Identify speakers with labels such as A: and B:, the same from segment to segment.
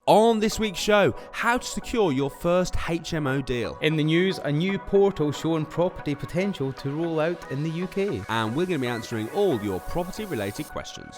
A: On this week's show, how to secure your first HMO deal.
B: In the news, a new portal showing property potential to roll out in the UK.
A: And we're going to be answering all your property-related questions.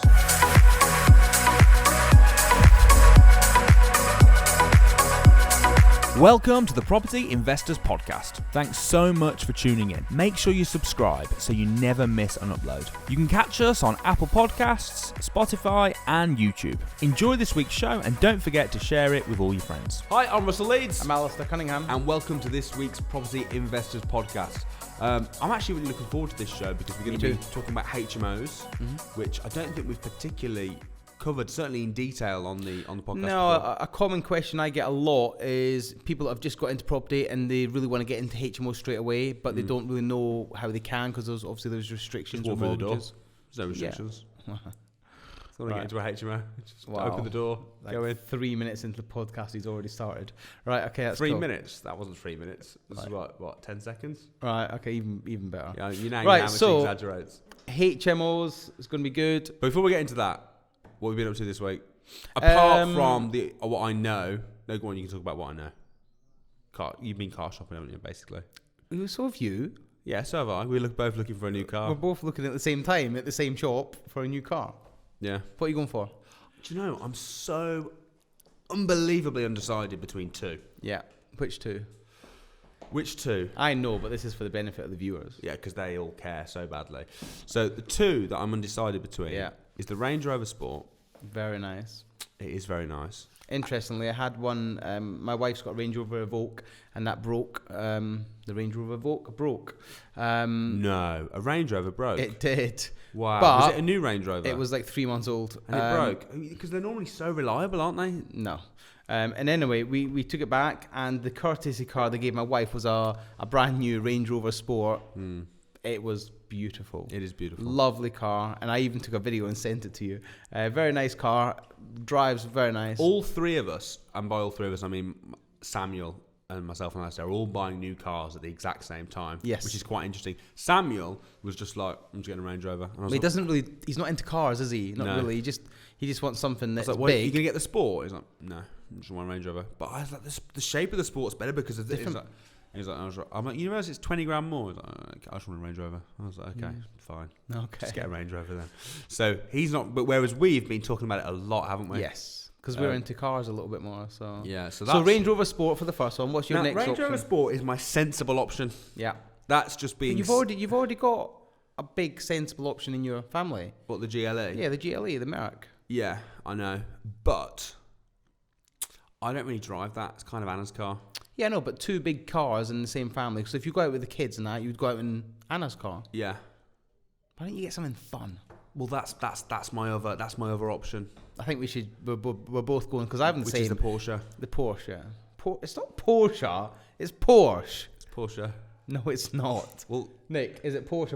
A: Welcome to the Property Investors Podcast. Thanks so much for tuning in. Make sure you subscribe so you never miss an upload. You can catch us on Apple Podcasts, Spotify and YouTube. Enjoy this week's show and don't forget to share it with all your friends. Hi, I'm Russell Leeds.
B: I'm Alistair Cunningham.
A: And welcome to this week's Property Investors Podcast. I'm actually really looking forward to this show because we're going to be talking about HMOs, which I don't think we've particularly covered, certainly in detail on the podcast.
B: No, a common question I get a lot is people that have just got into property and they really want to get into HMO straight away, but they don't really know how they can because there's restrictions with mortgages.
A: There's no restrictions.
B: Yeah.
A: If you want to get into a HMO, just open the door, go in. 3
B: minutes into the podcast, he's already started. Right, okay, that's
A: 3
B: cool.
A: minutes? That wasn't 3 minutes. This is what, 10 seconds?
B: Right, okay, even better.
A: Yeah, you know
B: right,
A: how much
B: so
A: he exaggerates.
B: HMOs is going to be good.
A: But before we get into that, what have you been up to this week? Apart from what I know. No, go on, you can talk about what I know. You've been car shopping, haven't you, basically?
B: So have you.
A: Yeah, so have I. We're both looking for a new car.
B: We're both looking at the same time, at the same shop, for a new car.
A: Yeah.
B: What are you going for?
A: Do you know, I'm so unbelievably undecided between two.
B: Yeah. Which two?
A: Which two?
B: I know, but this is for the benefit of the viewers.
A: Yeah, because they all care so badly. So the two that I'm undecided between is the Range Rover Sport.
B: Very nice.
A: It is very nice.
B: Interestingly, I had one. My wife's got a Range Rover Evoque, and that broke. The Range Rover Evoque broke.
A: No, a Range Rover broke.
B: It did.
A: Wow.
B: But
A: was it a new Range Rover?
B: It was like 3 months old.
A: And it broke? Because they're normally so reliable, aren't they?
B: No. And anyway, we took it back, and the courtesy car they gave my wife was a brand new Range Rover Sport. It was beautiful.
A: It is beautiful.
B: Lovely car. And I even took a video and sent it to you. Very nice car. Drives very nice.
A: All three of us, and by all three of us, I mean Samuel and myself and Alistair, are all buying new cars at the exact same time.
B: Yes.
A: Which is quite interesting. Samuel was just like, I'm just getting a Range Rover. And I was
B: he's not into cars, is he? Not really. He just wants something that's
A: big.
B: Are you
A: going to get the Sport? He's like, no, I just want a Range Rover. But I was like, the shape of the Sport's better because of this. I'm like, you realise it's 20 grand more? He's like, I just want a Range Rover. I was like, okay, fine.
B: Okay.
A: Just get a Range Rover then. So he's not, but whereas we've been talking about it a lot, haven't we?
B: Yes. Because we're into cars a little bit more, so
A: yeah. So
B: Range Rover Sport for the first one. What's your next
A: Range
B: option?
A: Rover Sport is my sensible option.
B: Yeah,
A: that's just being.
B: You've already got a big sensible option in your family.
A: What, the GLE?
B: Yeah, the GLE, the Merc.
A: Yeah, I know, but I don't really drive that. It's kind of Anna's car.
B: Yeah, no, but two big cars in the same family. So if you go out with the kids and that, you'd go out in Anna's car.
A: Yeah.
B: Why don't you get something fun?
A: Well, that's my other option.
B: I think we're both going because I haven't seen
A: the Porsche.
B: The Porsche. It's not Porsche. It's Porsche.
A: It's Porsche.
B: No, it's not.
A: Well,
B: Nick, is it Porsche?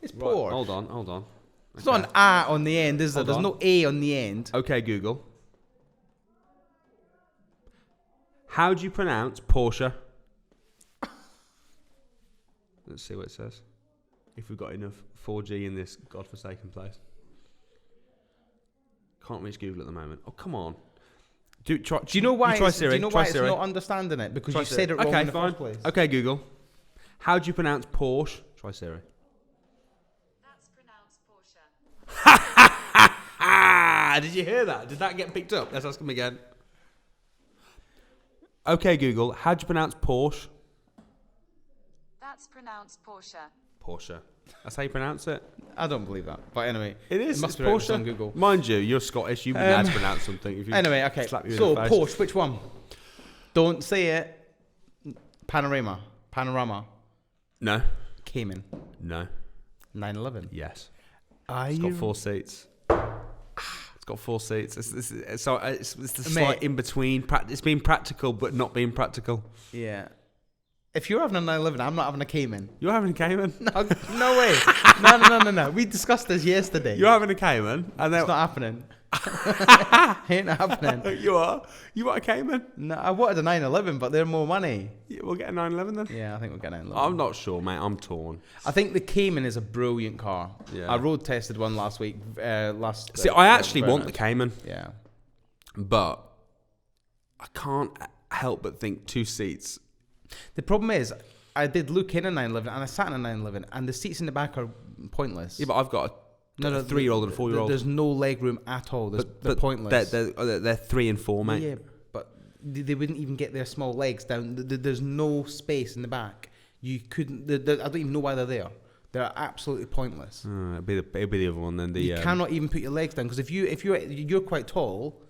B: It's
A: right,
B: Porsche.
A: Hold on. Okay.
B: It's not an A on the end, is there? There's no A on the end.
A: Okay, Google. How do you pronounce Porsche? Let's see what it says. If we've got enough 4G in this godforsaken place. Can't reach Google at the moment. Oh, come on. Do you know why? Try Siri.
B: Do you know why it's not understanding it? Because you said it wrong in the first place.
A: Okay, Google. How do you pronounce Porsche? Try Siri.
C: That's pronounced Porsche.
A: Did you hear that? Did that get picked up? Let's ask him again. Okay, Google. How do you pronounce Porsche?
C: That's pronounced Porsche.
A: Porsche. That's how you pronounce it?
B: I don't believe that. But anyway,
A: it is.
B: It must be
A: Porsche
B: on Google.
A: Mind you, you're Scottish. You wouldn't know how to pronounce something. If you
B: anyway, okay. So Porsche, which one? Don't say it. Panorama.
A: No.
B: Cayman.
A: No.
B: 911.
A: Yes. It's got 4 seats. It's got 4 seats. It's the slight in between. It's being practical, but not being practical.
B: Yeah. If you're having a 911, I'm not having a Cayman.
A: You're having a Cayman?
B: No way. No. We discussed this yesterday.
A: You're having a Cayman? And
B: it's not happening. Ain't happening.
A: You are? You want a Cayman?
B: No, I wanted a 911, but they're more money.
A: Yeah, we'll get a 911 then?
B: Yeah, I think we'll get a 911.
A: I'm not sure, mate. I'm torn.
B: I think the Cayman is a brilliant car.
A: Yeah.
B: I road tested one last week.
A: I actually want the Cayman.
B: Yeah.
A: But
D: I can't help but think 2 seats.
B: The problem is, I did look in a 911 and I sat in a 911 and the seats in the back are pointless.
D: Yeah, but I've got a 3-year-old and a 4-year-old.
B: There's no leg room at all. They're pointless.
D: They're 3 and 4, mate.
B: Yeah, but they wouldn't even get their small legs down. There's no space in the back. You couldn't. I don't even know why they're there. They're absolutely pointless.
D: It'd be the other one then.
B: You cannot even put your legs down because if you're quite tall,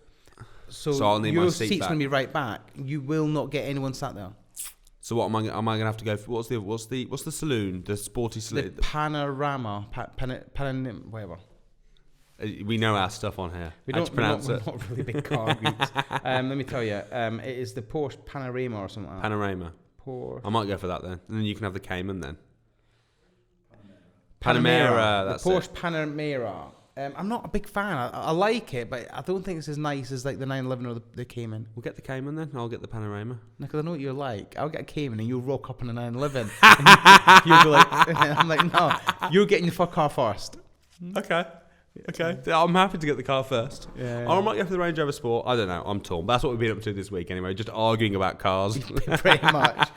B: so
D: I'll need my
B: your
D: seat
B: seat's
D: back.
B: going to be right back. You will not get anyone sat there.
D: So what am I going to have to go for? What's the saloon? The sporty
B: The
D: saloon?
B: panorama, whatever.
D: We know our stuff on here.
B: We
D: How'd you pronounce
B: we're
D: it?
B: not really big car geeks. Let me tell you, it is the Porsche Panorama or something like that.
D: Panorama.
B: Porsche.
D: I might go for that then. And then you can have the Cayman then.
B: Panamera.
D: That's
B: the Porsche
D: it.
B: Panamera. I'm not a big fan. I like it, but I don't think it's as nice as like the 911 or the Cayman.
D: We'll get the Cayman then. I'll get the Panorama.
B: Because I know what you're like. I'll get a Cayman and you'll rock up in a 911. And you'll be like, I'm like, no, you're getting the car first.
D: Okay. I'm happy to get the car first.
B: Yeah.
D: I might go for the Range Rover Sport. I don't know. I'm torn. That's what we've been up to this week anyway. Just arguing about cars.
B: Pretty much.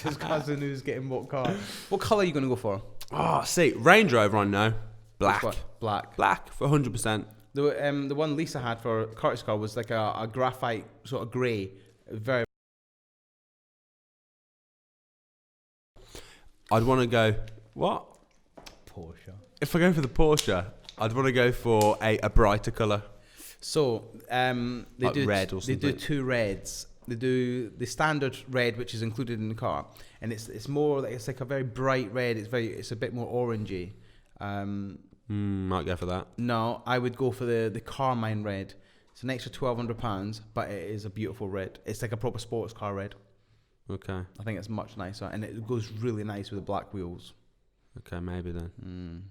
B: Just cousin who's getting what car. What colour are you going to go for?
D: Oh, see, Range Rover I know. Black.
B: Black.
D: Black for 100%.
B: The one Lisa had for Curtis' car was like a graphite sort of grey. Very.
D: I'd want to go... What?
B: Porsche.
D: If I go for the Porsche, I'd want to go for a brighter colour.
B: So they
D: Like
B: do
D: red or
B: They do
D: something.
B: 2 reds. They do the standard red, which is included in the car, and it's more like it's like a very bright red. It's a bit more orangey.
D: Might go for that.
B: No, I would go for the Carmine red. It's an extra £1,200, but it is a beautiful red. It's like a proper sports car red.
D: Okay.
B: I think it's much nicer, and it goes really nice with the black wheels.
D: Okay, maybe then.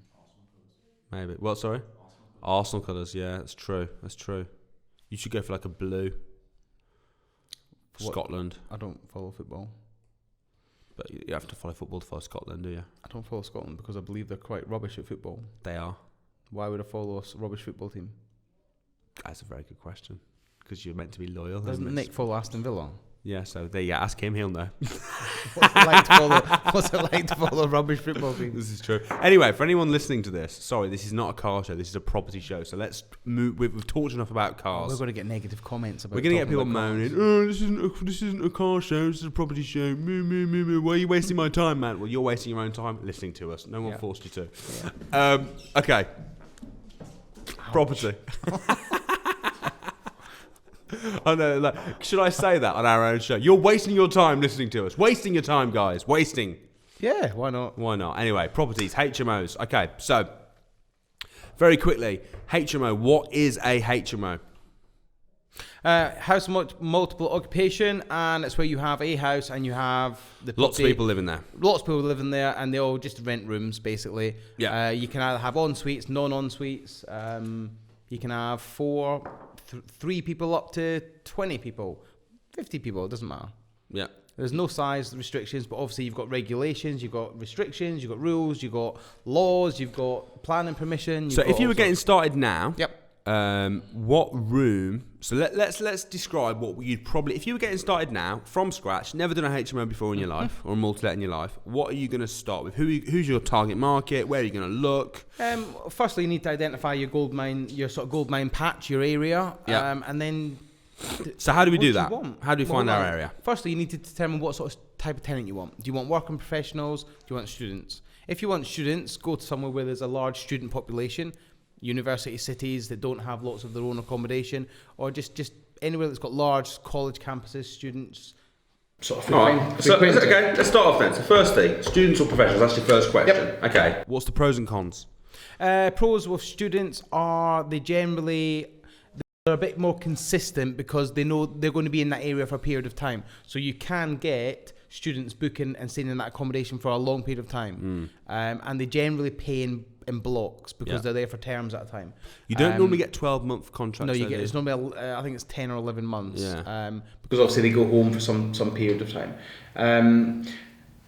D: Maybe. What, sorry? Arsenal colours, yeah, that's true. You should go for like a blue.
B: What?
D: Scotland.
B: I don't follow football.
D: But you have to follow football to follow Scotland, do you?
B: I don't follow Scotland because I believe they're quite rubbish at football.
D: They are.
B: Why would I follow a rubbish football team?
D: That's a very good question. Because you're meant to be loyal.
B: Doesn't
D: isn't it?
B: Nick follow Aston Villa?
D: Yeah, so there you go. Ask him, he'll know.
B: What's it like to follow a rubbish football team?
D: This is true. Anyway, for anyone listening to this, sorry, this is not a car show. This is a property show. So let's move. We've talked enough about cars.
B: We're going to get negative comments about.
D: We're going to get
B: talking
D: people
B: about
D: moaning.
B: cars.
D: Oh, this isn't a car show. This is a property show. Why are you wasting my time, man? Well, you're wasting your own time listening to us. No one forced you to.
B: Yeah.
D: Okay.
B: Ouch.
D: Property. I know. Like, should I say that on our own show? You're wasting your time listening to us. Wasting your time, guys. Wasting.
B: Yeah, why not?
D: Why not? Anyway, properties, HMOs. Okay, so very quickly, HMO. What is a HMO?
B: House multiple occupation, and it's where you have a house and you have the
D: Lots of
B: property.
D: people living there.
B: Lots of people living there, and they all just rent rooms basically.
D: Yeah.
B: You can either have en suites, non suites. You can have 3 people up to 20 people, 50 people. It doesn't matter.
D: Yeah.
B: There's no size restrictions, but obviously you've got regulations, you've got restrictions, you've got rules, you've got laws, you've got planning permission.
D: So if you were getting started now,
B: yep.
D: What room? So let's describe what you'd probably, if you were getting started now from scratch, never done a HMO before in your life or a multi-let in your life. What are you going to start with? Who's your target market? Where are you going to look?
B: Firstly, you need to identify your gold mine, your sort of gold mine patch, your area,
D: Yeah.
B: and then.
D: So how do we
B: What
D: do
B: you
D: that?
B: want?
D: How do we find our area?
B: Firstly, you need to determine what sort of type of tenant you want. Do you want working professionals? Do you want students? If you want students, go to somewhere where there's a large student population, university cities that don't have lots of their own accommodation, or just anywhere that's got large college campuses, students. Sort of.
D: All right. So, okay, let's start off then. So firstly, students or professionals? That's your first question.
B: Yep.
D: Okay. What's the pros and cons?
B: Pros with students are they're a bit more consistent because they know they're going to be in that area for a period of time. So you can get students booking and staying in that accommodation for a long period of time. And they generally pay in blocks because they're there for terms at a time.
D: You don't normally get 12-month contracts.
B: No, you get it's normally I think it's 10 or 11 months.
D: Yeah.
B: Because obviously they go home for some period of time.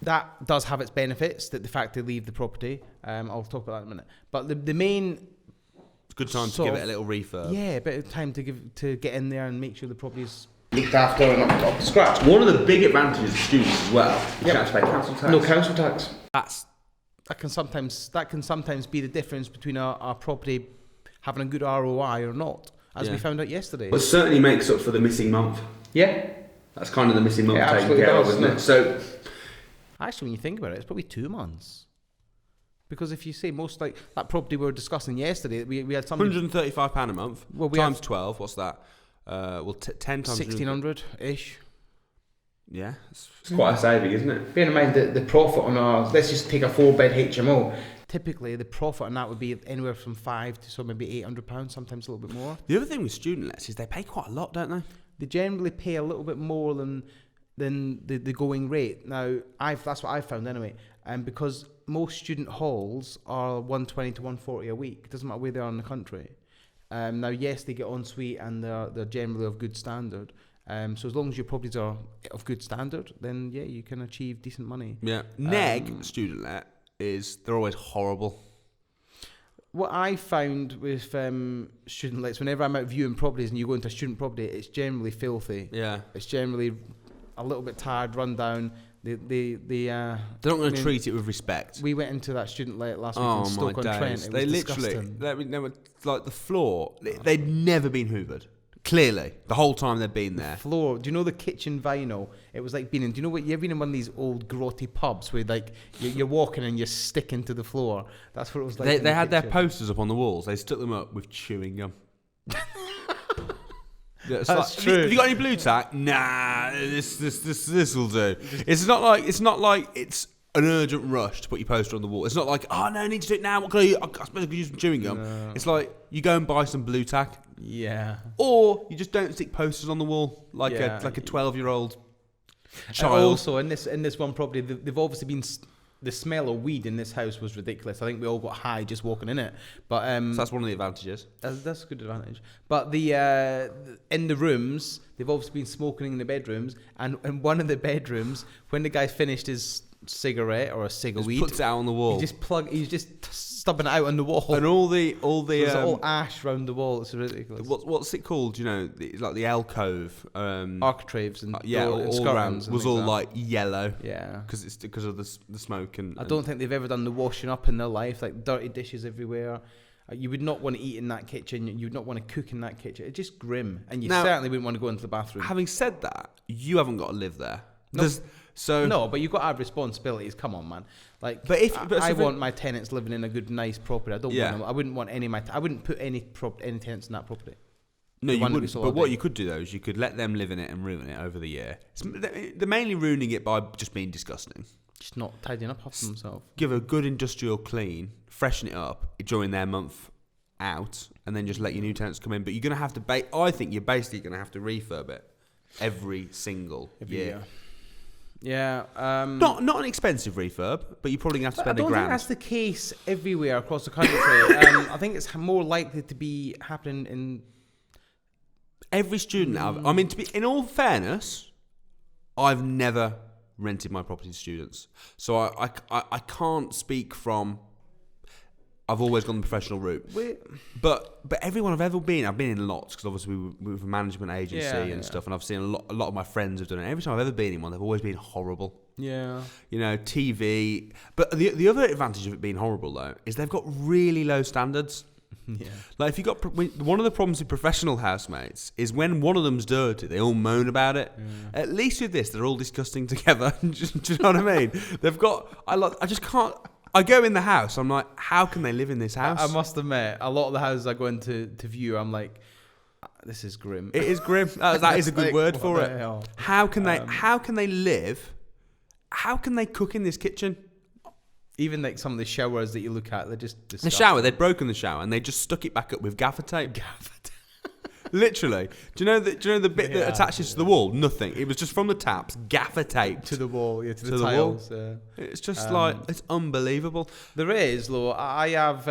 B: That does have its benefits, that the fact they leave the property. I'll talk about that in a minute. But the main
D: It's a good time to give it a little refurb.
B: Yeah, a bit of time to get in there and make sure the property's looked after and up to scratch.
D: One of the big advantages of students as well, you don't have to pay council tax.
B: No council tax.
D: That's
B: That can sometimes be the difference between our property having a good ROI or not, as we found out yesterday.
D: Well, it certainly makes up for the missing month.
B: Yeah.
D: That's kind of the missing month
B: It
D: taken
B: absolutely
D: care of,
B: does,
D: isn't it?
B: doesn't
D: So,
B: Actually, when you think about it, it's probably 2 months. Because if you say most, like that property we were discussing yesterday, we had something
D: £135 a month.
B: Well, we
D: times
B: have
D: 12, what's that? 10 times
B: 1,600-ish.
D: Yeah, it's quite a saving, isn't it?
B: Bearing in mind the profit on let's just take a 4-bed HMO. Typically, the profit on that would be anywhere from £500 to maybe £800, sometimes a little bit more.
D: The other thing with student lets is they pay quite a lot, don't they?
B: They generally pay a little bit more than the going rate. Now, that's what I've found anyway. And because most student halls are 120 to 140 a week, it doesn't matter where they are in the country. Now, yes, they get ensuite and they're generally of good standard. So as long as your properties are of good standard, then yeah, you can achieve decent money.
D: Yeah. Neg student let they're always horrible.
B: What I found with student lets, whenever I'm out viewing properties and you go into a student property, it's generally filthy.
D: Yeah.
B: It's generally a little bit tired, run down. They're
D: not going to treat it with respect.
B: We went into that student let last week in Stoke-on-Trent.
D: They literally, they were like the floor. They'd never been hoovered. Clearly, the whole time they'd been there.
B: Floor. Do you know the kitchen vinyl? It was like being in. Do you know what? You've been in one of these old grotty pubs where like you're walking and you're sticking to the floor. That's what it was like.
D: They had their posters up on the walls. They stuck them up with chewing gum.
B: That's
D: like,
B: true.
D: Have you got any blue tack? Nah, this will do. It's not like it's an urgent rush to put your poster on the wall. It's not like, oh no, I need to do it now. What can I use? I suppose I could use some chewing gum. No. It's like you go and buy some blue tack.
B: Yeah.
D: Or you just don't stick posters on the wall like a 12-year-old child.
B: And also in this one property, they've obviously been. The smell of weed in this house was ridiculous. I think we all got high just walking in it. But
D: so that's one of the advantages.
B: That's a good advantage. But the in the rooms, they've obviously been smoking in the bedrooms. And in one of the bedrooms, when the guy finished his cigarette or a cigarette,
D: he puts it out on the wall.
B: He's just stubbing it out on the wall.
D: And all the
B: so there's all ash around the wall. It's ridiculous.
D: What's it called? You know, like the alcove,
B: architraves and
D: all around was all like yellow.
B: Yeah,
D: because of the smoke and.
B: I don't think they've ever done the washing up in their life. Like dirty dishes everywhere. You would not want to eat in that kitchen. You would not want to cook in that kitchen. It's just grim, and you certainly wouldn't want to go into the bathroom.
D: Having said that, you haven't got to live there.
B: No, but you've got to have responsibilities. Come on, man. Like, I want my tenants living in a good, nice property. I don't want them. I wouldn't want I wouldn't put any tenants in that property.
D: No, you wouldn't. But what you could do though is you could let them live in it and ruin it over the year. They're mainly ruining it by just being disgusting.
B: Just not tidying up after themselves.
D: Give a good industrial clean, freshen it up during their month out, and then just let your new tenants come in. But you're going to have to. I think you're basically going to have to refurb it every single year.
B: Yeah.
D: Not an expensive refurb, but you're probably going to have to spend $1,000.
B: I don't think that's the case everywhere across the country. I think it's more likely to be happening in
D: every student. I mean, in all fairness, I've never rented my property to students, so I can't speak from. I've always gone the professional route. But everyone I've ever been, I've been in lots because obviously we were a management agency and stuff, and I've seen a lot of my friends have done it. Every time I've ever been in one, they've always been horrible.
B: Yeah.
D: You know, TV. But the other advantage of it being horrible though is they've got really low standards.
B: Yeah.
D: Like if you got one of the problems with professional housemates is when one of them's dirty, they all moan about it. Yeah. At least with this, they're all disgusting together. Do you know what I mean? They've got. I just can't. I go in the house, I'm like, how can they live in this house?
B: I must admit, a lot of the houses I go into to view, I'm like, this is grim.
D: It is grim. That is a good word for it.
B: Hell?
D: How can they live? How can they cook in this kitchen?
B: Even like some of the showers that you look at, they're just disgusting.
D: The shower, they'd broken the shower and they just stuck it back up with gaffer tape. Literally. Do you know the bit that attaches to the wall? Nothing. It was just from the taps, gaffer taped
B: to the wall, to the tiles.
D: Wall. It's just like it's unbelievable.
B: There is, though. I have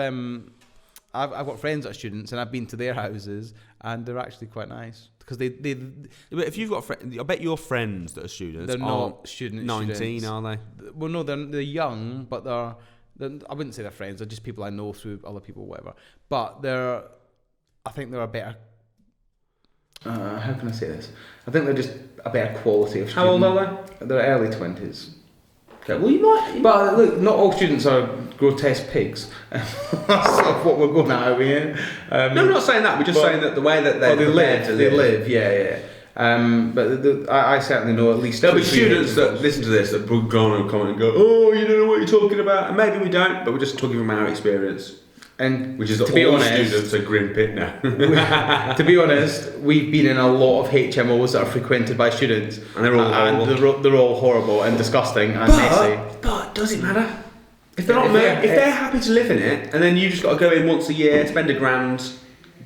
B: I've got friends that are students, and I've been to their houses, and they're actually quite nice because they.
D: But if you've got friends, I bet your friends that are students.
B: They're not students.
D: 19,
B: students.
D: Are they?
B: Well, no, they're young, but they're I wouldn't say they're friends. They're just people I know through other people, whatever. But I think they're a better. how can I say this? I think they're just a better quality of student.
D: How old are they?
B: They're early 20s.
D: Okay, well, you might.
B: But look, not all students are grotesque pigs. That's sort of what we're going at over here.
D: No, I'm not saying that. We're just saying that the way that they
B: live,
D: to
B: they live, yeah. But I certainly know at least.
D: There'll be students that listen to this that will go on and comment and go, "Oh, you don't know what you're talking about," and maybe we don't, but we're just talking from our experience.
B: And
D: which is
B: to
D: that
B: be
D: all
B: honest,
D: students are grim pit now.
B: To be honest, we've been in a lot of HMOs that are frequented by students,
D: and they're all horrible.
B: They're all horrible and disgusting and messy.
D: But does it matter? If they're not, if they're happy to live in it, and then you just got to go in once a year, spend £1,000,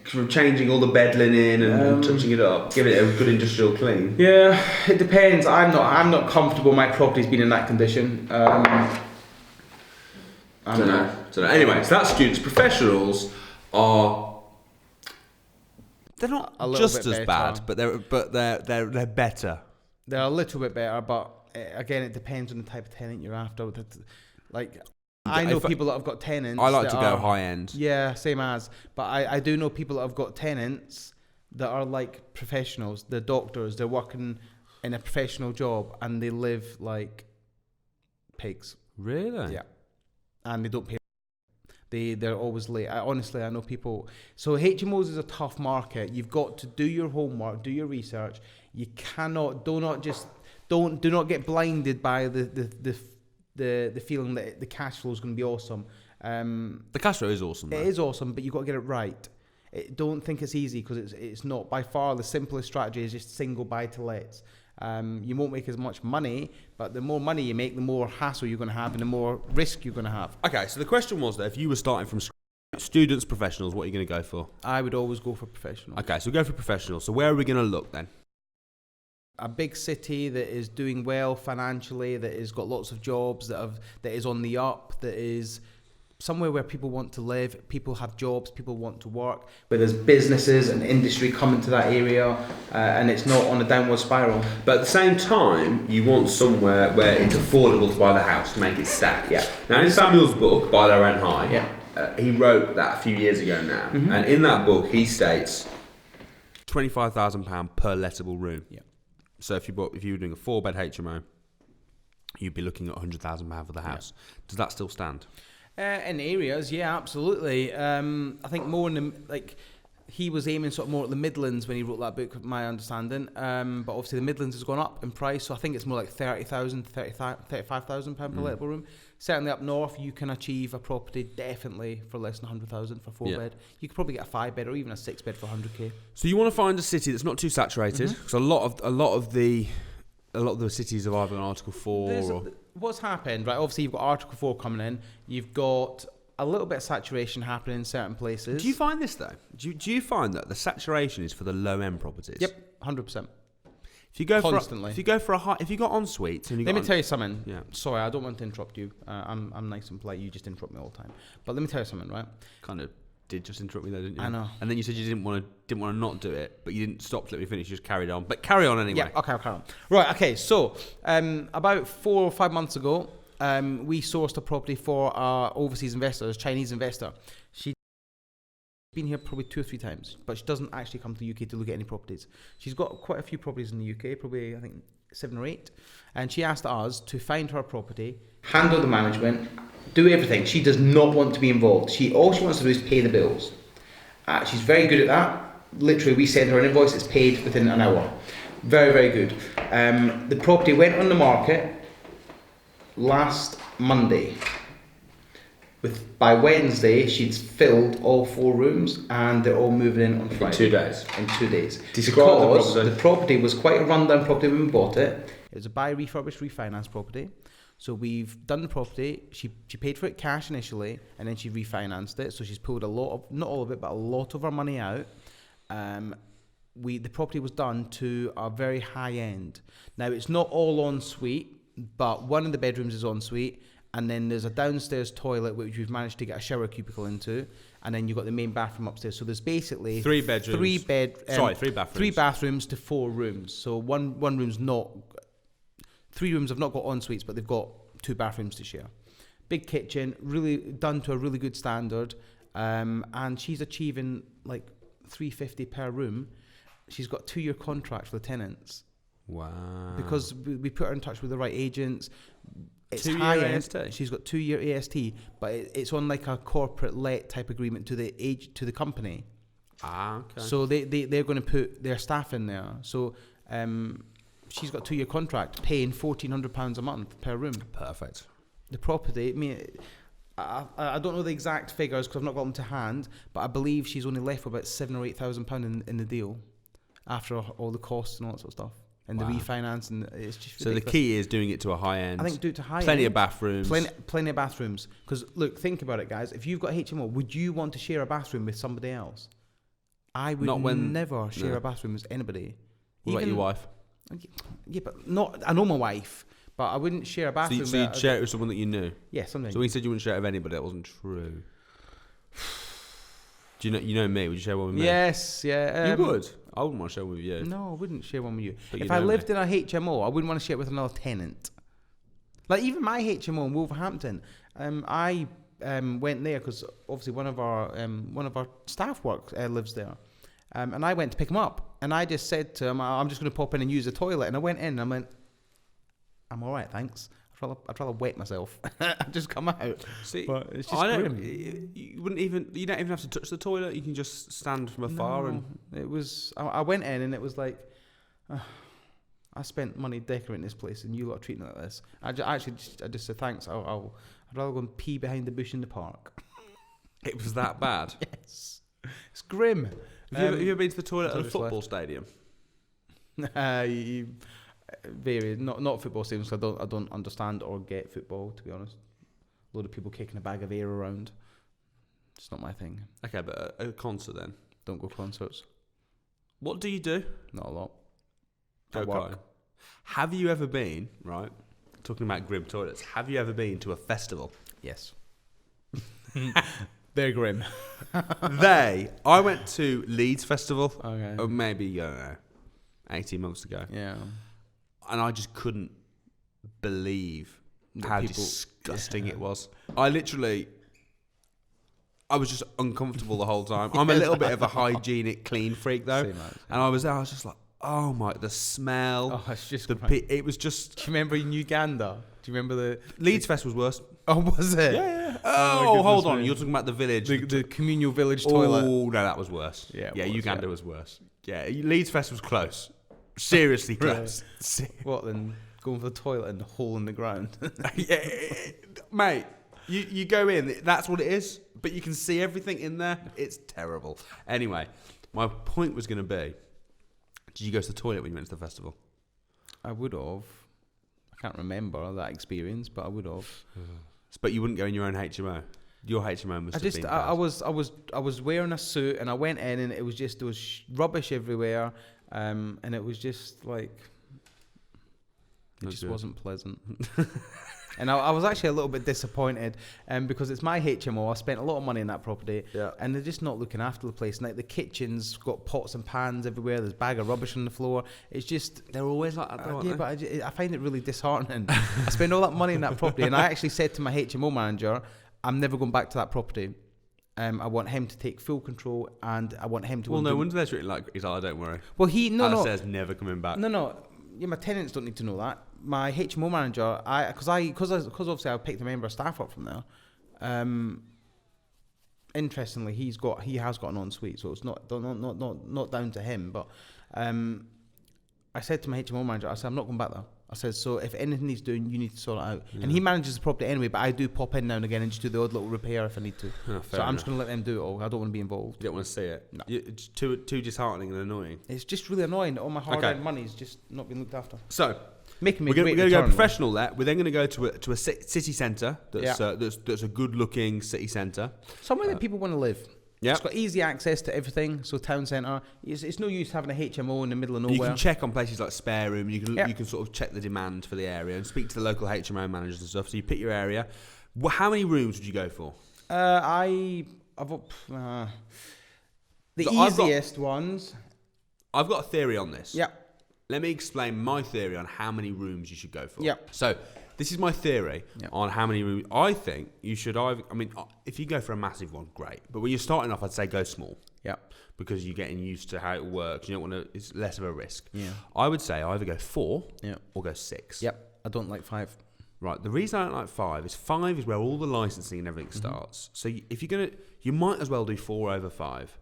D: from changing all the bed linen and touching it up, giving it a good industrial clean.
B: Yeah, it depends. I'm not comfortable. My property's been in that condition. I don't know.
D: Anyway, so that's students. Professionals are. They're not just as bad, but they're better.
B: They're a little bit better, but again, it depends on the type of tenant you're after. Like, I know people that have got tenants.
D: I like to go high end.
B: Yeah, same as. But I do know people that have got tenants that are like professionals. They're doctors. They're working in a professional job, and they live like pigs.
D: Really?
B: Yeah. And they don't pay. They're always late. I know people. So HMOs is a tough market. You've got to do your homework, do your research. You cannot. Do not get blinded by the feeling that the cash flow is going to be awesome.
D: The cash flow is awesome.
B: It is awesome, but you've got to get it right. Don't think it's easy, because it's not. By far, the simplest strategy is just single buy to lets. You won't make as much money, but the more money you make, the more hassle you're going to have and the more risk you're going to have.
D: Okay, so the question was that if you were starting from students, professionals, what are you going to go for?
B: I would always go for professionals.
D: Okay, so go for professionals. So where are we going to look then?
B: A big city that is doing well financially, that has got lots of jobs, that is on the up, that is somewhere where people want to live, people have jobs, people want to work, where there's businesses and industry coming to that area, and it's not on a downward spiral.
D: But at the same time, you want somewhere where it's affordable to buy the house, to make it stack.
B: Yeah.
D: Now, in Samuel's book, Buy Low Rent High,
B: yeah.
D: He wrote that a few years ago now, and in that book, he states £25,000 per lettable room.
B: Yeah.
D: So if you were doing a 4-bed HMO, you'd be looking at £100,000 for the house. Yeah. Does that still stand?
B: In areas, yeah, absolutely. I think more in he was aiming sort of more at the Midlands when he wrote that book, my understanding. But obviously the Midlands has gone up in price, so I think it's more like £30,000, £35,000 per lettable room. Certainly up north, you can achieve a property definitely for less than £100,000 for 4-bed. You could probably get a 5-bed or even a 6-bed for £100K.
D: So you want to find a city that's not too saturated, because a lot of the cities have either an Article 4
B: what's happened, right? Obviously, you've got Article 4 coming in. You've got a little bit of saturation happening in certain places.
D: Do you find this, though? Do you find that the saturation is for the low-end properties?
B: Yep, 100%.
D: If you go
B: constantly,
D: if you go for a high, if you got en suites, and
B: let me tell you something.
D: Yeah.
B: Sorry, I don't want to interrupt you. I'm nice and polite. You just interrupt me all the time. But let me tell you something, right?
D: Kind of did just interrupt me though, didn't you?
B: I know.
D: And then you said you didn't want to not do it, but you didn't stop to let me finish. You just carried on. But carry on anyway.
B: Yeah. Okay. I'll carry on. Right. Okay. So, about 4 or 5 months ago, we sourced a property for our overseas investor, a Chinese investor. She's been here probably 2 or 3 times, but she doesn't actually come to the UK to look at any properties. She's got quite a few properties in the UK, probably I think 7 or 8, and she asked us to find her a property, handle the management, do everything. She does not want to be involved. All she wants to do is pay the bills. She's very good at that. Literally, we send her an invoice, it's paid within an hour. Very, very good. The property went on the market last Monday. By Wednesday, she'd filled all 4 rooms, and they're all moving in on Friday.
D: In 2 days.
B: In 2 days.
D: Because
B: the property was quite a rundown property when we bought it. It was a buy, refurbished, refinance property. So we've done the property. She paid for it cash initially, and then she refinanced it. So she's pulled a lot of, not all of it, but a lot of her money out. The property was done to a very high end. Now it's not all en suite, but one of the bedrooms is en suite, and then there's a downstairs toilet which we've managed to get a shower cubicle into, and then you've got the main bathroom upstairs. So there's basically
D: 3 bedrooms.
B: 3 bathrooms. 3 bathrooms to 4 rooms. So one room's not. 3 rooms have not got en suites, but they've got 2 bathrooms to share. Big kitchen, really done to a really good standard, and she's achieving like $350 per room. she's got 2-year contract for the tenants.
D: Wow.
B: Because we put her in touch with the right agents. It's
D: 2-year
B: high end.
D: AST?
B: She's got 2-year AST, but it's on like a corporate let type agreement to the company.
D: Ah, okay.
B: So they're going to put their staff in there. So she's got 2-year contract, paying £1,400 a month per room.
D: Perfect.
B: The property, I mean, I don't know the exact figures because I've not got them to hand, but I believe she's only left with about £7,000 or £8,000 in the deal after all the costs and all that sort of stuff. And
D: Wow.
B: the refinance, and it's just
D: So
B: ridiculous.
D: the key is doing it to a high end.
B: I think do it to high
D: Plenty
B: end.
D: of bathrooms.
B: Plenty of bathrooms. Because look, think about it, guys. If you've got HMO, would you want to share a bathroom with somebody else? I would never share a bathroom with anybody.
D: What about your wife?
B: Yeah, but not. I know my wife, but I wouldn't share a bathroom.
D: So you'd share it with someone that you knew?
B: Yeah, something.
D: So when you said you wouldn't share it with anybody, that wasn't true. Do you know me? Would you share one with me?
B: Yes, yeah.
D: You would? I wouldn't want to share one with you.
B: No, I wouldn't share one with you.
D: But
B: If
D: you
B: I
D: know
B: lived
D: me.
B: in a HMO, I wouldn't want to share it with another tenant. Like even my HMO in Wolverhampton, I went there because obviously one of our staff lives there, and I went to pick him up, and I just said to him, "I'm just going to pop in and use the toilet," and I went in, and I went, "I'm all right, thanks. I'd rather wet myself. I'd just come out."
D: See,
B: But it's just
D: I
B: grim.
D: don't. You wouldn't even. You don't even have to touch the toilet. You can just stand from afar and.
B: It was. I went in and it was like, I spent money decorating this place, and you lot are treating it like this. I just said thanks. I'd rather go and pee behind the bush in the park.
D: It was that bad.
B: Yes, it's grim.
D: Have you ever been to the toilet at a
B: just
D: football
B: left.
D: stadium?
B: Very not football stadiums. I don't understand or get football, to be honest. A load of people kicking a bag of air around. It's not my thing.
D: Okay, but a concert then.
B: Don't go to concerts.
D: What do you do?
B: Not a lot.
D: Go
B: At work.
D: karting. Have you ever been, right, talking about grim toilets, have you ever been to a festival?
B: Yes. They're grim.
D: I went to Leeds Festival,
B: Okay.
D: or maybe, I don't know, 18 months ago,
B: Yeah.
D: and I just couldn't believe
B: That
D: how
B: people-
D: disgusting it was. I was just uncomfortable the whole time. I'm a little bit of a hygienic, clean freak, though.
B: Same as.
D: And I was there, I was just like, oh my, the smell.
B: Oh, it's just.
D: It was just.
B: Do you remember in Uganda? Do you remember the
D: Leeds Fest was worse.
B: Oh, was it?
D: Yeah.
B: Oh,
D: Oh, hold
B: goodness
D: on.
B: me.
D: You're talking about the village.
B: The communal village toilet.
D: Oh, no, that was worse.
B: Yeah, it
D: yeah,
B: was,
D: Uganda
B: yeah.
D: was worse. Yeah, Leeds Fest was close. Seriously close.
B: What then? Going for the toilet and the hole in the ground.
D: Yeah, mate, you go in, that's what it is, but you can see everything in there. It's terrible. Anyway, my point was going to be, did you go to the toilet when you went to the festival?
B: I would have. I can't remember that experience, but I would have.
D: But you wouldn't go in your own HMO. Your HMO must have been bad.
B: I was wearing a suit and I went in and it was just there was rubbish everywhere, and it was just like it
D: Not
B: just
D: good.
B: wasn't pleasant. And I was actually a little bit disappointed, because it's my HMO. I spent a lot of money in that property,
D: Yeah.
B: and they're just not looking after the place. Like the kitchen's got pots and pans everywhere. There's a bag of rubbish on the floor. It's just
D: They're always like that, though, aren't
B: yeah,
D: they?
B: but I find it really disheartening. I spend all that money in that property, and I actually said to my HMO manager, I'm never going back to that property. I want him to take full control, and I want him to.
D: Well, no wonder they're treating like he's like, don't worry.
B: Well, no.
D: says never coming back.
B: No. Yeah, my tenants don't need to know that. My HMO manager, because obviously I picked a member of staff up from there. Interestingly, he has got an ensuite, so it's not down to him. But I said to my HMO manager, I said, I'm not going back there. I said, so if anything needs doing, you need to sort it out.
D: Yeah.
B: And he manages the property anyway, but I do pop in now and again and just do the odd little repair if I need to.
D: Oh,
B: So I'm just going to let them do it all. I don't want to be involved.
D: You don't want to see it.
B: No.
D: It's too disheartening and annoying.
B: It's just really annoying that all my hard-earned money's just not being looked after.
D: So
B: Making me
D: we're going to go
B: return,
D: professional there. We're then going to go to a city centre that's
B: Yeah.
D: that's a good looking city centre.
B: Somewhere that people want to live.
D: Yeah.
B: It's got easy access to everything. So town centre. It's no use having a HMO in the middle of
D: You
B: nowhere.
D: can check on places like Spare Room. You can
B: Yeah.
D: you can sort of check the demand for the area and speak to the local HMO managers and stuff. So you pick your area. How many rooms would you go for?
B: The
D: So I've got-
B: easiest ones.
D: I've got a theory on this.
B: Yeah.
D: Let me explain my theory on how many rooms you should go for.
B: Yeah.
D: So this is my theory
B: Yeah.
D: on how many rooms. I think you should if you go for a massive one, great. But when you're starting off, I'd say go small.
B: Yeah.
D: Because you're getting used to how it works. You don't want to. It's less of a risk.
B: Yeah.
D: I would say either go 4
B: Yeah.
D: or go 6.
B: Yep. I don't like 5.
D: Right. The reason I don't like 5 is where all the licensing and everything starts. So if you're gonna, you might as well do 4 over 5.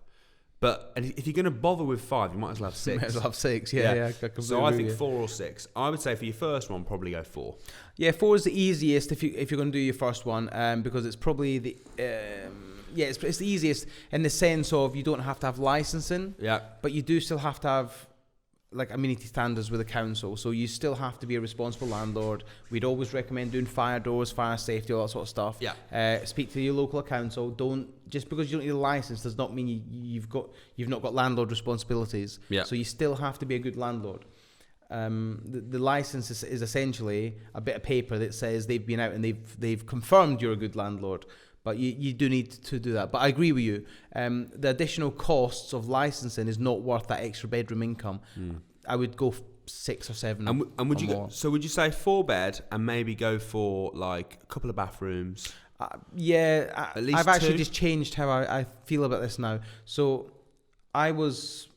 D: But if you're going to bother with 5, you might as well have 6.
B: Might as well have 6. Yeah.
D: So I think 4 or 6. I would say for your first one, probably go 4.
B: Yeah, 4 is the easiest if you're going to do your first one, because it's probably the it's the easiest in the sense of you don't have to have licensing.
D: Yeah.
B: But you do still have to have like amenity standards with the council, so you still have to be a responsible landlord. We'd always recommend doing fire doors, fire safety, all that sort of stuff.
D: Yeah.
B: Speak to your local council. Don't just because you don't need a license does not mean you've not got landlord responsibilities.
D: Yeah.
B: So you still have to be a good landlord. The license is essentially a bit of paper that says they've been out and they've confirmed you're a good landlord. But you do need to do that. But I agree with you. The additional costs of licensing is not worth that extra bedroom income. I would go 6 or 7.
D: And would you
B: more.
D: would you say 4 bed and maybe go for like a couple of bathrooms?
B: At
D: least
B: I've actually
D: 2?
B: just changed how I feel about this now. So I was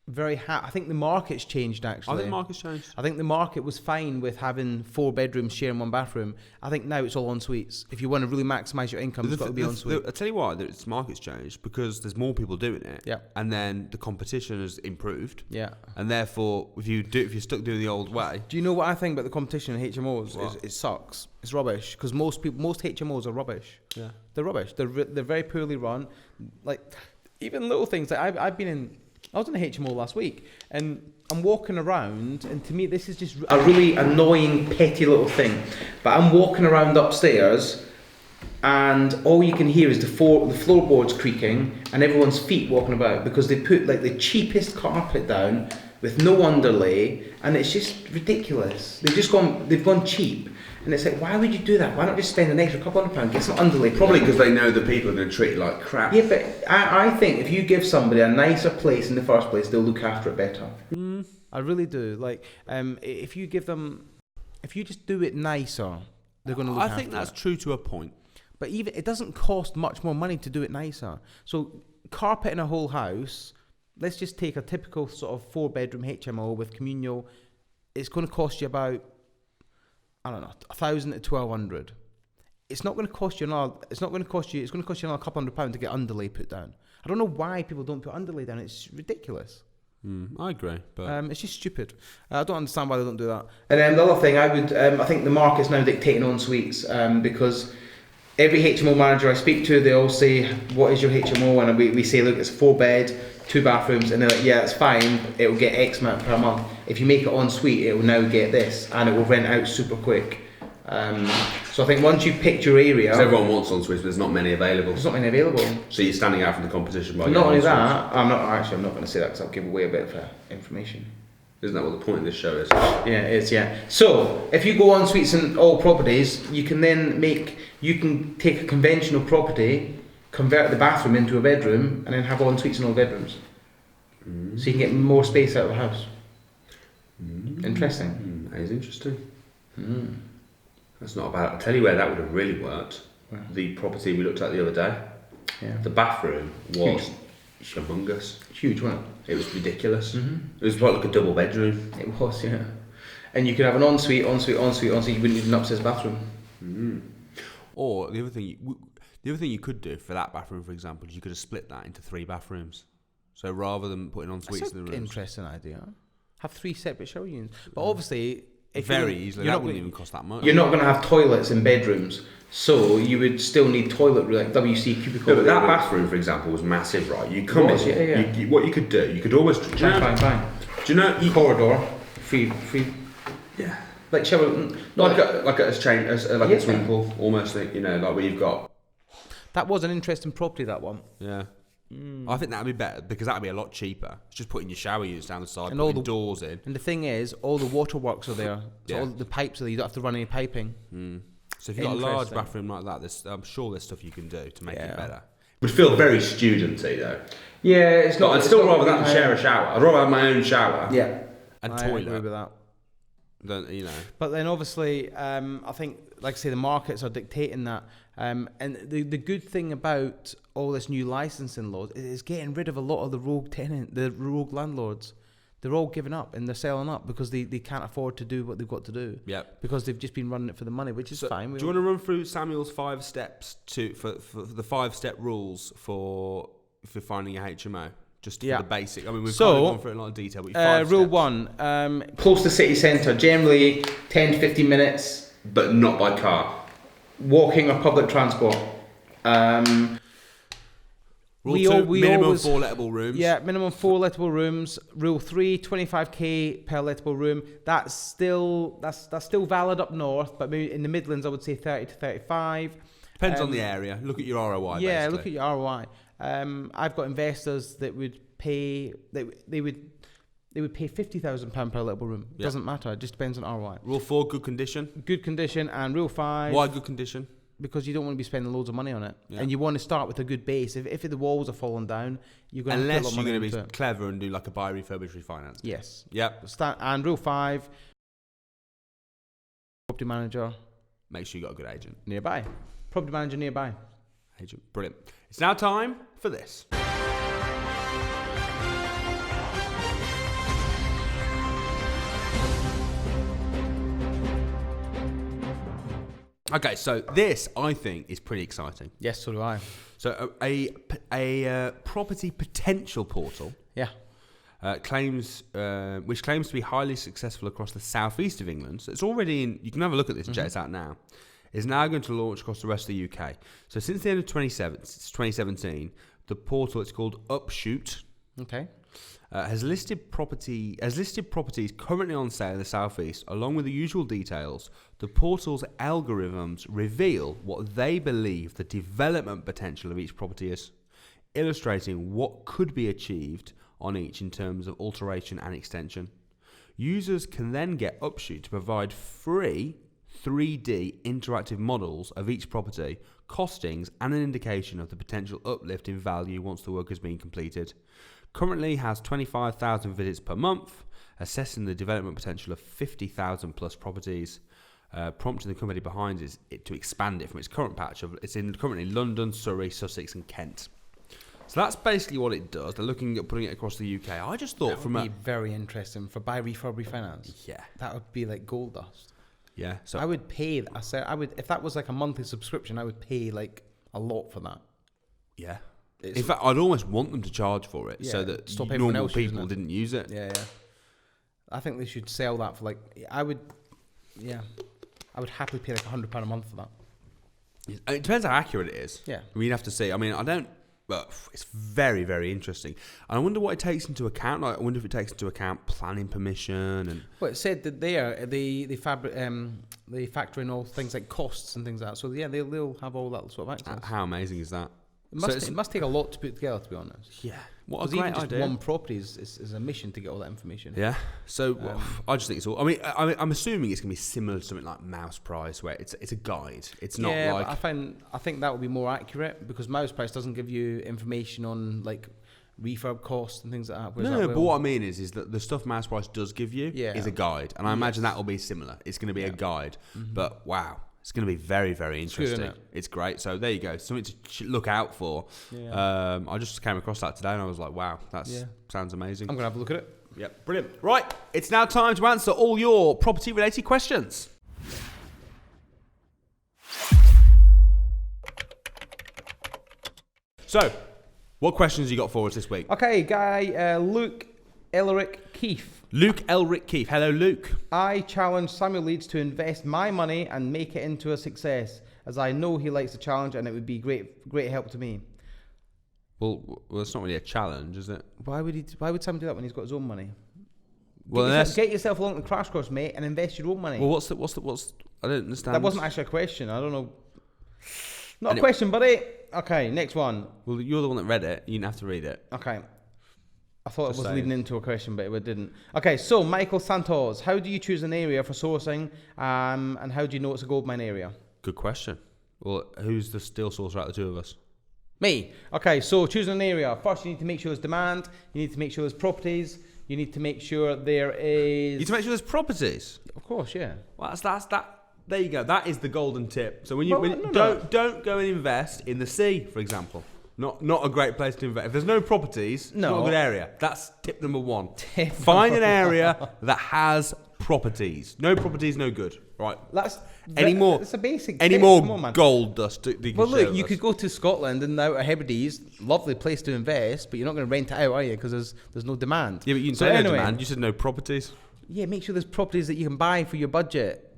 B: very happy. I think the market's changed actually.
D: I think the market's changed.
B: I think the market was fine with having 4 bedrooms sharing 1 bathroom. I think now it's all en suites. If you want to really maximise your income, it's got to be en suite.
D: I tell you why, the market's changed because there's more people doing it.
B: Yeah.
D: And then the competition has improved.
B: Yeah.
D: And therefore, if you're stuck doing the old way.
B: Do you know what I think about the competition in HMOs?
D: What?
B: It sucks. It's rubbish because most HMOs are rubbish.
D: Yeah.
B: They're rubbish. They're very poorly run. Like even little things. Like I was in a HMO last week and I'm walking around, and to me this is just a really annoying petty little thing, but I'm walking around upstairs and all you can hear is the floorboards creaking and everyone's feet walking about because they put like the cheapest carpet down with no underlay, and it's just ridiculous. They've gone cheap. And it's like, why would you do that? Why not just spend an extra couple £100, get some underlay?
D: Probably because they know that people are going to treat it like crap.
B: Yeah, but I think if you give somebody a nicer place in the first place, they'll look after it better. I really do. Like, if you just do it nicer, they're going to look after it.
D: I think that's true to a point.
B: But even it doesn't cost much more money to do it nicer. So carpeting a whole house, let's just take a typical sort of 4-bedroom HMO with communal. It's going to cost you about, I don't know, 1,000 to 1,200. It's going to cost you another couple £100 to get underlay put down. I don't know why people don't put underlay down. It's ridiculous.
D: I agree, but
B: it's just stupid. I don't understand why they don't do that. And then the other thing, I think the market's now dictating en suites because every HMO manager I speak to, they all say, "What is your HMO?" And we say, "Look, it's a 4-bed, 2 bathrooms," and they're like, "Yeah, it's fine. It'll get X amount per month. If you make it en suite, it will now get this, and it will rent out super quick." So I think once you picked your area,
D: because everyone wants en suites, but there's not many available.
B: There's not many available.
D: So you're standing out from the competition by.
B: Not only that, I'm not going to say that because I'll give away a bit of information.
D: Isn't that what the point of this show is?
B: Yeah, it is. Yeah. So if you go en suites in all properties, you can take a conventional property, convert the bathroom into a bedroom, and then have en suites in all bedrooms. So you can get more space out of the house. Interesting.
D: That is interesting. That's not bad. I'll tell you where that would have really worked.
B: Where?
D: The property we looked at the other day.
B: Yeah.
D: The bathroom was humongous.
B: Huge, wasn't
D: it? It was ridiculous. It was like a double bedroom.
B: It was, yeah. And you could have an ensuite. You wouldn't need an upstairs bathroom.
D: Or the other thing you could do for that bathroom, for example, is you could have split that into 3 bathrooms. So rather than putting en suites in the rooms.
B: Interesting idea. Have 3 separate shower units. But obviously,
D: very easily, that wouldn't even cost that much.
B: You're not going to have toilets in bedrooms, so you would still need toilet like WC cubicle.
D: No, but that bathroom, for example, was massive, right? You come in, what you could do, you could always
B: fine.
D: Do you know
B: corridor, free?
D: Yeah,
B: like shower,
D: like a swimming pool, almost. Like, like where you've got.
B: That was an interesting property. That one.
D: Yeah. I think that'd be better because that'd be a lot cheaper. It's just putting your shower units down the side and
B: all
D: the
B: the
D: doors in.
B: And the thing is, all the waterworks are there. So all the pipes are there. You don't have to run any piping.
D: So if you've got a large bathroom like that, I'm sure there's stuff you can do to make it better. It would feel very studenty though.
B: Yeah, it's not.
D: I'd still rather that than share a shower. I'd rather have my own shower.
B: Yeah,
D: And
B: I
D: toilet.
B: agree with that.
D: Don't you know?
B: But then obviously, I think, like I say, the markets are dictating that. And the good thing about all this new licensing laws is getting rid of a lot of the rogue landlords. They're all giving up and they're selling up because they can't afford to do what they've got to do.
D: Yep.
B: Because they've just been running it for the money, which is fine.
D: Do you want to run through Samuel's 5 steps for the 5-step rules for finding a HMO? Just for the basic. I mean, we've kind of gone through it in a lot of detail. But
B: rule 1, close to city centre, generally 10 to 15 minutes.
D: But not by car.
B: Walking or public transport.
D: Rule 2, minimum 4 lettable rooms.
B: Yeah, minimum 4 lettable rooms. Rule 3, 25k per lettable room. That's still valid up north, but maybe in the Midlands I would say 30 to 35.
D: Depends on the area. Look at your ROI.
B: Yeah,
D: basically.
B: look at your ROI. I've got investors that would pay they would pay £50,000 per lettable room.
D: Yep.
B: Doesn't matter. It just depends on ROI.
D: Rule 4, good condition.
B: Good condition. And rule 5.
D: Why good condition?
B: Because you don't want to be spending loads of money on it,
D: Yeah.
B: and you want to start with a good base. If the walls are falling down, you're going to put a lot of money
D: you're
B: into
D: going to be
B: it.
D: clever and do like a buy, refurbish, refinance.
B: Yes.
D: Yep.
B: And rule 5, property manager
D: Make sure you got a good agent.
B: nearby. Property manager nearby.
D: Agent, brilliant. It's now time for this. Okay, so this I think is pretty exciting.
B: Yes, so do I.
D: So a property potential portal,
B: Yeah.
D: which claims to be highly successful across the southeast of England. So it's already in. You can have a look at this. Check it out now. Is now going to launch across the rest of the UK. So since the end of 2017, the portal, it's called Upshoot,
B: Okay.
D: has listed properties currently on sale in the southeast, along with the usual details. The portal's algorithms reveal what they believe the development potential of each property is, illustrating what could be achieved on each in terms of alteration and extension. Users can then get Upshoot to provide free 3D interactive models of each property, costings, and an indication of the potential uplift in value once the work has been completed. Currently has 25,000 visits per month, assessing the development potential of 50,000 plus properties, prompting the company behind it to expand it from its current patch of it's in currently London, Surrey, Sussex, and Kent. So that's basically what it does. They're looking at putting it across the UK. I just thought
B: That would be very interesting for buy, refurb, refinance.
D: Yeah.
B: That would be like gold dust.
D: Yeah, so
B: I would pay. I would if that was like a monthly subscription. I would pay like a lot for that.
D: yeah. In fact, I'd almost want them to charge for it so that
B: stop everyone
D: normal
B: else using
D: people
B: it.
D: didn't use it.
B: Yeah. I think they should sell that for like. I would happily pay like £100 a month for that.
D: It depends how accurate it is.
B: Yeah.
D: We'd have to see. I mean, I don't. But it's very, very interesting. And I wonder what it takes into account. Like, I wonder if it takes into account planning permission and.
B: Well, it said that they factor in all things like costs and things like that. So yeah, they'll have all that sort of access.
D: How amazing is that?
B: It must take a lot to put together, to be honest.
D: Yeah. What a
B: Because
D: great
B: even just
D: idea.
B: one property is a mission to get all that information.
D: Yeah. So I just think it's all. I mean, I'm assuming it's gonna be similar to something like Mouse Price, where it's a guide. It's not like.
B: But I think that would be more accurate because Mouse Price doesn't give you information on like refurb costs and things like that.
D: No, but what I mean is that the stuff Mouse Price does give you
B: Yeah.
D: is a guide, and I imagine that will be similar. It's going to be a guide, but wow, it's going to be very, very interesting.
B: isn't it?
D: It's great. So there you go, something to look out for.
B: Yeah.
D: I just came across that today, and I was like, wow, that sounds amazing.
B: I'm gonna have a look at it.
D: Yep, brilliant. Right, it's now time to answer all your property-related questions. So, what questions you got for us this week?
B: Okay, guy, Luke Elric Keefe.
D: Luke Elric Keefe. Hello, Luke.
B: I challenge Samuel Leeds to invest my money and make it into a success, as I know he likes the challenge and it would be great help to me.
D: Well, it's not really a challenge, is it?
B: Why would Sam do that when he's got his own money?
D: Well,
B: Get yourself along the crash course, mate, and invest your own money.
D: Well, what's I don't understand.
B: That wasn't actually a question. I don't know. Not
D: Anyway.
B: a question, buddy. Okay, next one.
D: Well, you're the one that read it. You didn't have to read it.
B: Okay. I thought
D: Just
B: it was
D: saying.
B: leading into a question, but it didn't. Okay, so Michael Santos, how do you choose an area for sourcing, and how do you know it's a gold mine area?
D: Good question. Well, who's the steel sourcer out of the two of us?
B: Me. Okay, so choosing an area. First, you need to make sure there's demand. You need to make sure there's properties. You need to make sure there is.
D: You need to make sure there's properties.
B: Of course, yeah.
D: Well, that's that. There you go. That is the golden tip. So when don't go and invest in the sea, for example. Not a great place to invest. If there's no properties, it's not a good area. That's tip number 1. Find an area that has properties. No properties, no good. Right. That's a basic tip. Any more gold dust?
B: Well, look, you could go to Scotland and Outer Hebrides, lovely place to invest, but you're not going to rent it out, are you? Because there's no demand.
D: Yeah, but you can say no demand. You said no properties.
B: Yeah, make sure there's properties that you can buy for your budget.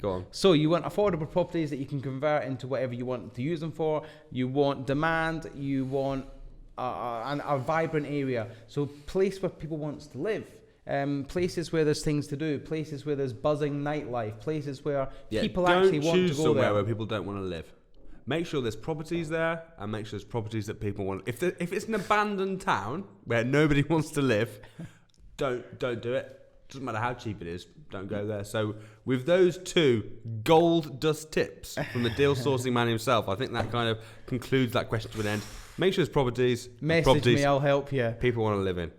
D: Go on.
B: So you want affordable properties that you can convert into whatever you want to use them for. You want demand. You want a vibrant area. So place where people wants to live. Places where there's things to do. Places where there's buzzing nightlife. Places where people actually want to go there.
D: Don't choose somewhere where people don't want to live. Make sure there's properties there, and make sure there's properties that people want. If it's an abandoned town where nobody wants to live, don't do it. Doesn't matter how cheap it is, don't go there. So with those 2 gold dust tips from the deal sourcing man himself, I think that kind of concludes that question to an end. Make sure there's properties.
B: Message me, I'll help you.
D: People want to live in.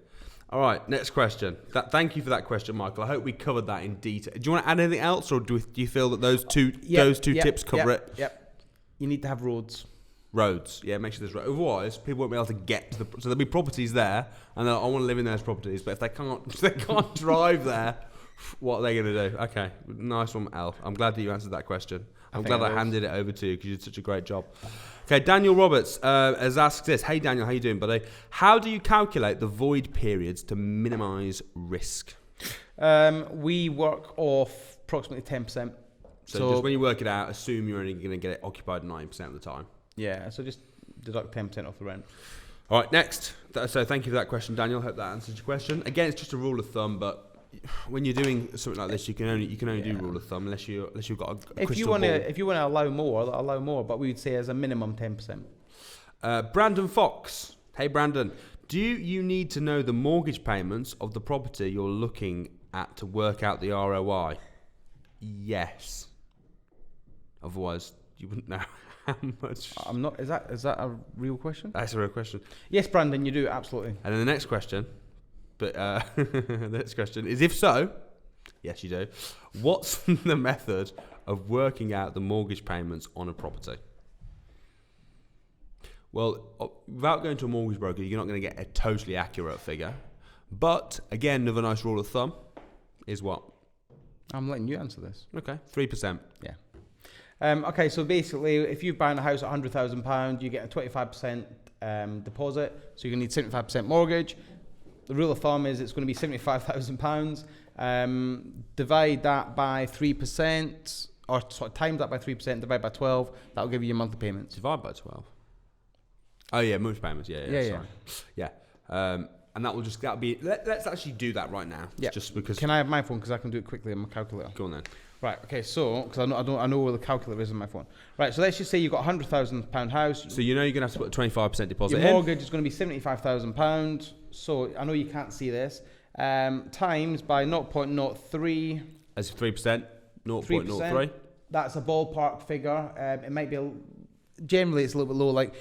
D: All right, next question. Thank you for that question, Michael. I hope we covered that in detail. Do you want to add anything else, or do you feel that those two tips cover it?
B: Yep. You need to have roads.
D: Roads, yeah, make sure there's roads. Otherwise, people won't be able to get to so there'll be properties there, and I want to live in those properties. But if they can't drive there, what are they going to do? Okay, nice one, Al. I'm glad that you answered that question. I'm glad I handed it over to you because you did such a great job. Okay, Daniel Roberts has asked this. Hey, Daniel, how you doing, buddy? How do you calculate the void periods to minimise risk?
B: We work off approximately 10%.
D: So just when you work it out, assume you're only going to get it occupied 9% of the time.
B: Yeah, so just deduct 10% off the rent.
D: All right, next. So thank you for that question, Daniel. Hope that answers your question. Again, it's just a rule of thumb, but when you're doing something like this, you can only do rule of thumb unless you've got a crystal ball.
B: If you want to allow more, but we would say as a minimum 10%.
D: Brandon Fox. Hey, Brandon. Do you need to know the mortgage payments of the property you're looking at to work out the ROI? Yes. Otherwise, you wouldn't know. How much?
B: I'm not. Is that a real question?
D: That's a real question.
B: Yes, Brandon, you do absolutely.
D: And then the next question, the next question is: if so, yes, you do. What's the method of working out the mortgage payments on a property? Well, without going to a mortgage broker, you're not going to get a totally accurate figure. But again, another nice rule of thumb is what?
B: I'm letting you answer this.
D: Okay, 3%.
B: Yeah. Okay, so basically, if you're buying a house at £100,000, you get a 25% deposit, so you're going to need 75% mortgage. The rule of thumb is it's going to be £75,000. Divide that by 3%, or times that by 3%, divide by 12. That'll give you your monthly payments.
D: Divide by 12. Oh yeah, monthly payments. Yeah. And that'll be. Let's actually do that right now.
B: Yeah.
D: Just because.
B: Can I have my phone because I can do it quickly on my calculator?
D: Go on then.
B: Right, okay, so, because I know where the calculator is on my phone. Right, so let's just say you've got a £100,000 house.
D: So you know you're going to have to put a 25% deposit in.
B: Your mortgage is going to be £75,000. So I know you can't see this. Times by 0.03.
D: That's 3%. 0.03.
B: That's a ballpark figure. It might be, generally it's a little bit low. Like,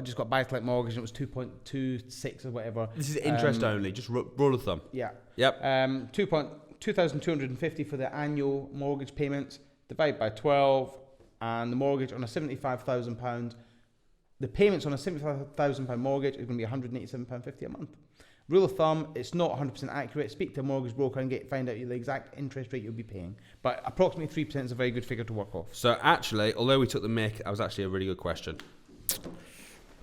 B: just got buy-to-let mortgage and it was 2.26 or whatever.
D: This is interest only, just rule of thumb.
B: Yeah.
D: Yep.
B: 2,250 for the annual mortgage payments, divide by 12, and the mortgage on a £75,000, the payments on a £75,000 mortgage is going to be £187.50 a month. Rule of thumb, it's not 100% accurate. Speak to a mortgage broker and find out the exact interest rate you'll be paying. But approximately 3% is a very good figure to work off.
D: So actually, although we took the mick, that was actually a really good question.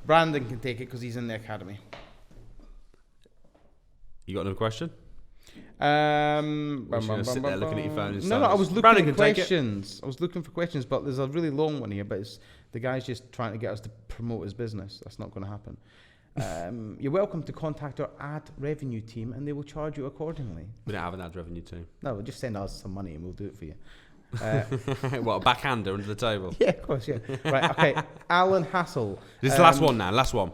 B: Brandon can take it because he's in the academy.
D: You got another question?
B: Sit there
D: looking at your phone.
B: No, I was looking for questions. I was looking for questions, but there's a really long one here. But the guy's just trying to get us to promote his business. That's not going to happen. You're welcome to contact our ad revenue team, and they will charge you accordingly.
D: We don't have an ad revenue team.
B: No, just send us some money, and we'll do it for you.
D: What, a backhander under the table?
B: Yeah, of course. Yeah. Right. Okay. Alan Hassel.
D: This is the last one now. Last one.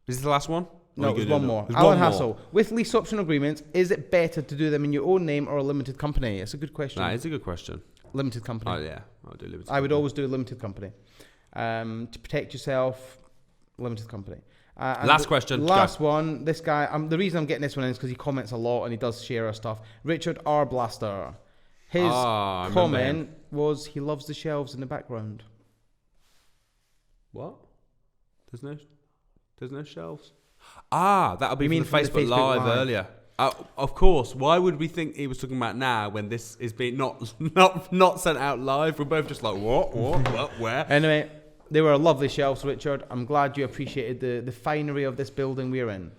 D: This is the last one.
B: No, there's one more. Alan Hassel. With lease option agreements, is it better to do them in your own name or a limited company? It's a good question.
D: Nah, it's a good question.
B: Limited company.
D: Oh, yeah. I'll do limited
B: I would always do a limited company. To protect yourself, limited company. And
D: Last question.
B: Last one. This guy. The reason I'm getting this one in is because he comments a lot and he does share our stuff. Richard R. Blaster. His comment was he loves the shelves in the background.
D: What? There's no shelves. That'll be from the Facebook Live earlier. Of course. Why would we think he was talking about now when this is being not sent out live? We're both just like, what, where?
B: Anyway, they were lovely shelves, Richard. I'm glad you appreciated the finery of this building we're in.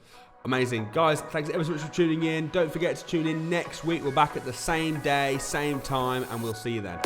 D: Amazing. Guys, thanks ever so much for tuning in. Don't forget to tune in next week. We're back at the same day, same time, and we'll see you then.